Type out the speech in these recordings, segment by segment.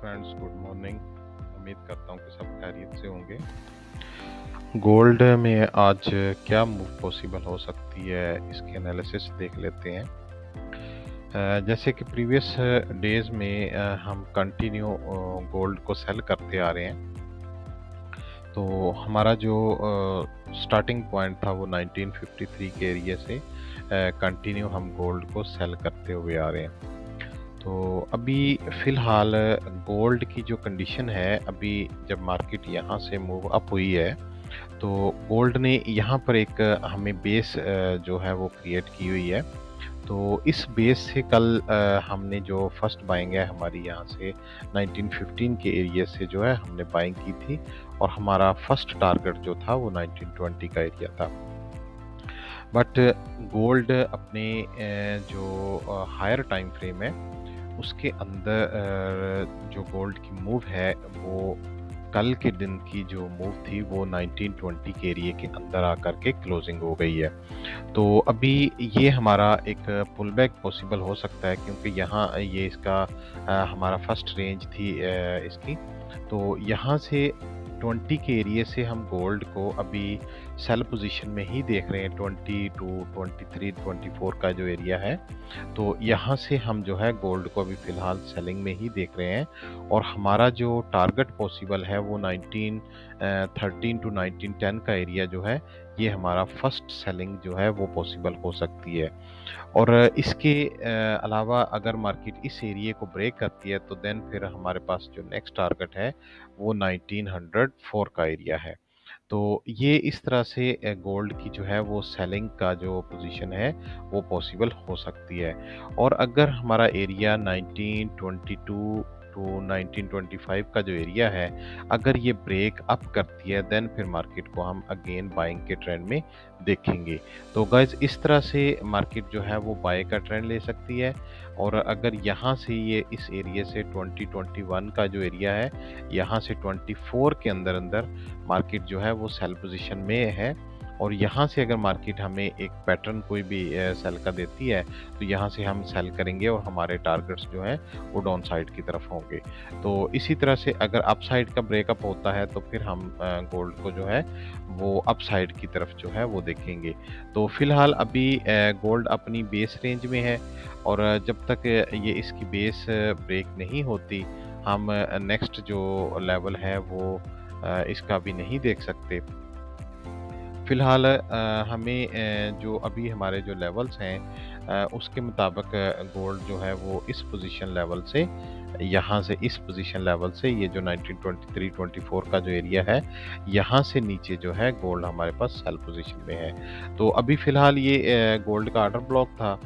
Friends, good morning. उम्मीद करता हूँ कि सब खैरियत से होंगे। गोल्ड में आज क्या मूव पॉसिबल हो सकती है, इसके एनालिसिस देख लेते हैं। जैसे कि प्रीवियस डेज में हम कंटिन्यू गोल्ड को सेल करते आ रहे हैं। तो हमारा जो स्टार्टिंग पॉइंट था वो 1953 के एरिया से कंटिन्यू हम गोल्ड को सेल करते हुए आ रहे हैं। तो अभी फ़िलहाल गोल्ड की जो कंडीशन है, अभी जब मार्केट यहाँ से मूव अप हुई है, तो गोल्ड ने यहाँ पर एक हमें बेस जो है वो क्रिएट की हुई है। तो इस बेस से कल हमने जो फर्स्ट बाइंग है हमारी यहाँ से 1915 के एरिया से जो है हमने बाइंग की थी, और हमारा फर्स्ट टारगेट जो था वो 1920 का एरिया था। बट गोल्ड अपने जो हायर टाइम फ्रेम है उसके अंदर जो गोल्ड की मूव है वो कल के दिन की जो मूव थी वो 1920 के एरिया के अंदर आकर के क्लोजिंग हो गई है। तो अभी ये हमारा एक पुल बैक पॉसिबल हो सकता है, क्योंकि यहाँ ये इसका हमारा फर्स्ट रेंज थी इसकी। तो यहाँ से 20 के एरिया से हम गोल्ड को अभी सेल पोजीशन में ही देख रहे हैं। 22, 23, 24 का जो एरिया है, तो यहाँ से हम जो है गोल्ड को अभी फ़िलहाल सेलिंग में ही देख रहे हैं। और हमारा जो टारगेट पॉसिबल है वो 1913 टू 1910 का एरिया जो है, ये हमारा फर्स्ट सेलिंग जो है वो पॉसिबल हो सकती है। और इसके अलावा अगर मार्केट इस एरिया को ब्रेक करती है तो देन फिर हमारे पास जो नेक्स्ट टारगेट है वो 1904 का एरिया है। तो ये इस तरह से गोल्ड की जो है वो सेलिंग का जो पोजीशन है वो पॉसिबल हो सकती है। और अगर हमारा एरिया 1922 टू 1925 का जो एरिया है, अगर ये ब्रेक अप करती है देन फिर मार्केट को हम अगेन बाइंग के ट्रेंड में देखेंगे। तो गाइज इस तरह से मार्केट जो है वो बाय का ट्रेंड ले सकती है। और अगर यहाँ से ये इस एरिया से 2021 का जो एरिया है, यहाँ से 24 के अंदर अंदर मार्केट जो है वो सेल पोजीशन में है। और यहाँ से अगर मार्केट हमें एक पैटर्न कोई भी सेल का देती है, तो यहाँ से हम सेल करेंगे और हमारे टारगेट्स जो हैं वो डाउन साइड की तरफ होंगे। तो इसी तरह से अगर अप साइड का ब्रेकअप होता है तो फिर हम गोल्ड को जो है वो अप साइड की तरफ जो है वो देखेंगे। तो फिलहाल अभी गोल्ड अपनी बेस रेंज में है, और जब तक ये इसकी बेस ब्रेक नहीं होती, हम नेक्स्ट जो लेवल है वो इसका भी नहीं देख सकते। फ़िलहाल हमें जो अभी हमारे जो लेवल्स हैं उसके मुताबिक गोल्ड जो है वो इस पोजीशन लेवल से, यहाँ से इस पोजीशन लेवल से, ये जो 1923-24 का जो एरिया है, यहाँ से नीचे जो है गोल्ड हमारे पास सेल पोजीशन में है। तो अभी फ़िलहाल ये गोल्ड का ऑर्डर ब्लॉक था।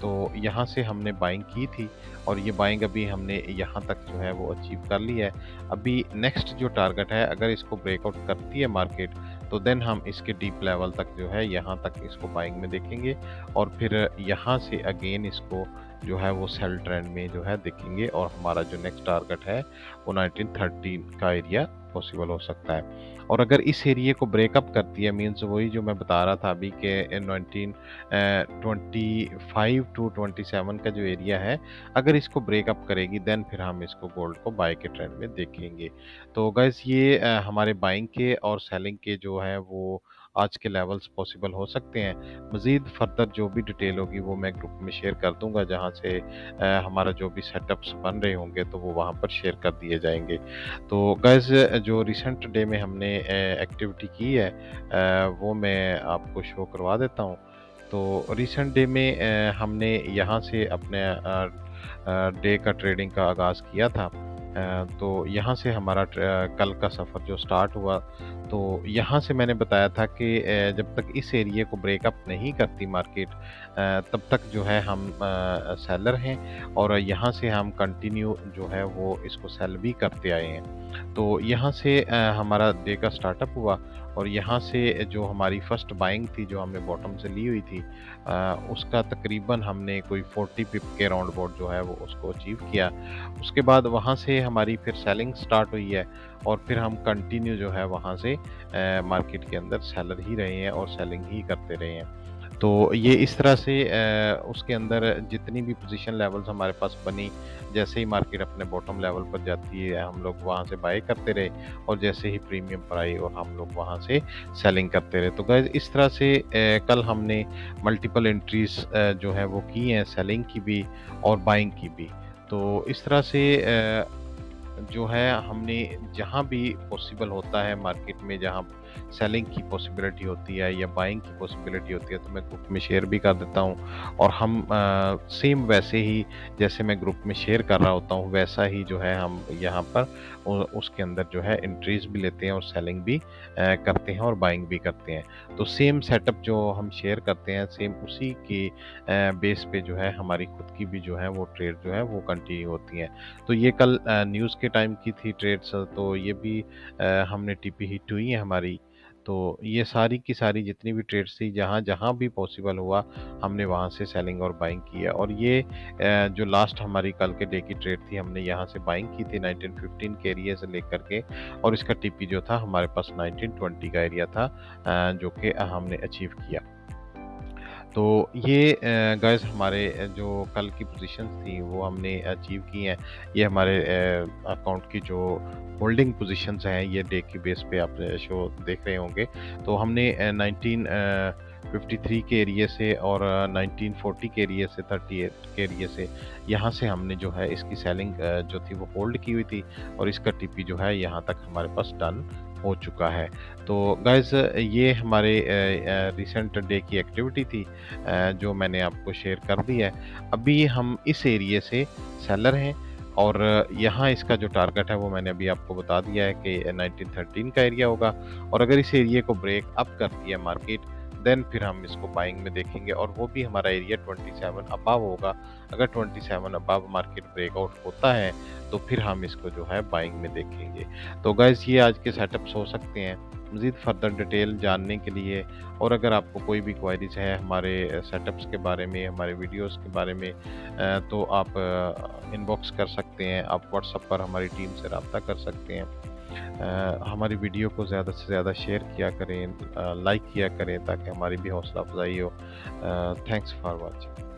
तो यहाँ से हमने बाइंग की थी, और ये बाइंग अभी हमने यहाँ तक जो है वो अचीव कर ली है। अभी नेक्स्ट जो टारगेट है, अगर इसको ब्रेकआउट करती है मार्केट, तो देन हम इसके डीप लेवल तक जो है यहाँ तक इसको बाइंग में देखेंगे, और फिर यहाँ से अगेन इसको जो है वो सेल ट्रेंड में जो है देखेंगे, और हमारा जो नेक्स्ट टारगेट है वो 1913 का एरिया पॉसिबल हो सकता है। और अगर इस एरिया को ब्रेकअप करती है, मीन्स वही जो मैं बता रहा था अभी के 1925 टू 27 का जो एरिया है, अगर इसको ब्रेकअप करेगी देन फिर हम इसको गोल्ड को बाय के ट्रेंड में देखेंगे। तो गाइस ये हमारे बाइंग के और सेलिंग के जो है वो आज के लेवल्स पॉसिबल हो सकते हैं। मज़ीद फर्दर जो भी डिटेल होगी वो मैं ग्रुप में शेयर कर दूंगा, जहां से हमारा जो भी सेटअप्स बन रहे होंगे तो वो वहां पर शेयर कर दिए जाएंगे। तो गाइस जो रिसेंट डे में हमने एक्टिविटी की है वो मैं आपको शो करवा देता हूँ। तो रिसेंट डे में हमने यहाँ से अपने डे का ट्रेडिंग का आगाज़ किया था। तो यहाँ से हमारा कल का सफ़र जो स्टार्ट हुआ, तो यहाँ से मैंने बताया था कि जब तक इस एरिया को ब्रेकअप नहीं करती मार्केट, तब तक जो है हम सेलर हैं, और यहाँ से हम कंटिन्यू जो है वो इसको सेल भी करते आए हैं। तो यहाँ से हमारा डे का स्टार्टअप हुआ, और यहाँ से जो हमारी फर्स्ट बाइंग थी जो हमने बॉटम से ली हुई थी, उसका तकरीबन हमने कोई 40 पिप के राउंड अबाउट जो है वो उसको अचीव किया। उसके बाद वहाँ से हमारी फिर सेलिंग स्टार्ट हुई है, और फिर हम कंटिन्यू जो है वहाँ से मार्केट के अंदर सेलर ही रहे हैं और सेलिंग ही करते रहे हैं। तो ये इस तरह से उसके अंदर जितनी भी पोजीशन लेवल्स हमारे पास बनी, जैसे ही मार्केट अपने बॉटम लेवल पर जाती है हम लोग वहाँ से बाय करते रहे, और जैसे ही प्रीमियम पर आई और हम लोग वहाँ से सेलिंग करते रहे। तो गाइस इस तरह से कल हमने मल्टीपल एंट्रीज जो है वो की हैं, सेलिंग की भी और बाइंग की भी। तो इस तरह से जो है हमने जहाँ भी पॉसिबल होता है मार्केट में, जहाँ सेलिंग की पॉसिबिलिटी होती है या बाइंग की पॉसिबिलिटी होती है, तो मैं ग्रुप में शेयर भी कर देता हूँ। और हम सेम वैसे ही जैसे मैं ग्रुप में शेयर कर रहा होता हूँ वैसा ही जो है हम यहाँ पर उसके अंदर जो है एंट्रीज भी लेते हैं और सेलिंग भी करते हैं और बाइंग भी करते हैं। तो सेम सेटअप जो हम शेयर करते हैं सेम उसी के बेस पे जो है हमारी खुद की भी जो है वो ट्रेड जो है वो कंटिन्यू होती हैं। तो ये कल न्यूज़ के टाइम की थी ट्रेड्स, तो ये भी हमने टीपी हिट हुई है हमारी। तो ये सारी की सारी जितनी भी ट्रेड्स थी जहाँ जहाँ भी पॉसिबल हुआ हमने वहाँ से सेलिंग और बाइंग की है। और ये जो लास्ट हमारी कल के डे की ट्रेड थी हमने यहाँ से बाइंग की थी 1915 के एरिया से लेकर के, और इसका टीपी जो था हमारे पास 1920 का एरिया था जो कि हमने अचीव किया। तो ये गाइस हमारे जो कल की पोजीशंस थी वो हमने अचीव की हैं। ये हमारे अकाउंट की जो होल्डिंग पोजीशंस हैं ये डे की बेस पे आप शो देख रहे होंगे। तो हमने 1953 के एरिया से और 1940 के एरिया से 38 के एरिया से यहाँ से हमने जो है इसकी सेलिंग जो थी वो होल्ड की हुई थी, और इसका टीपी जो है यहाँ तक हमारे पास डन हो चुका है। तो गाइज़ ये हमारे रिसेंट डे की एक्टिविटी थी जो मैंने आपको शेयर कर दी है। अभी हम इस एरिया से सेलर हैं, और यहाँ इसका जो टारगेट है वो मैंने अभी आपको बता दिया है कि 1913 का एरिया होगा। और अगर इस एरिया को ब्रेक अप करती है मार्केट, देन फिर हम इसको बाइंग में देखेंगे, और वो भी हमारा एरिया 27 अबव होगा। अगर 27 अबव मार्केट ब्रेकआउट होता है तो फिर हम इसको जो है बाइंग में देखेंगे। तो गाइज़ ये आज के सेटअप्स हो सकते हैं। मज़ीद फर्दर डिटेल जानने के लिए, और अगर आपको कोई भी क्वायरीज है हमारे सेटअप्स के बारे में, हमारे वीडियोस के बारे में, तो आप इनबॉक्स कर सकते हैं, आप व्हाट्सएप पर हमारी टीम से रब्ता कर सकते हैं। हमारी वीडियो को ज़्यादा से ज़्यादा शेयर किया करें, लाइक किया करें ताकि हमारी भी हौसला अफजाई हो। Thanks for watching.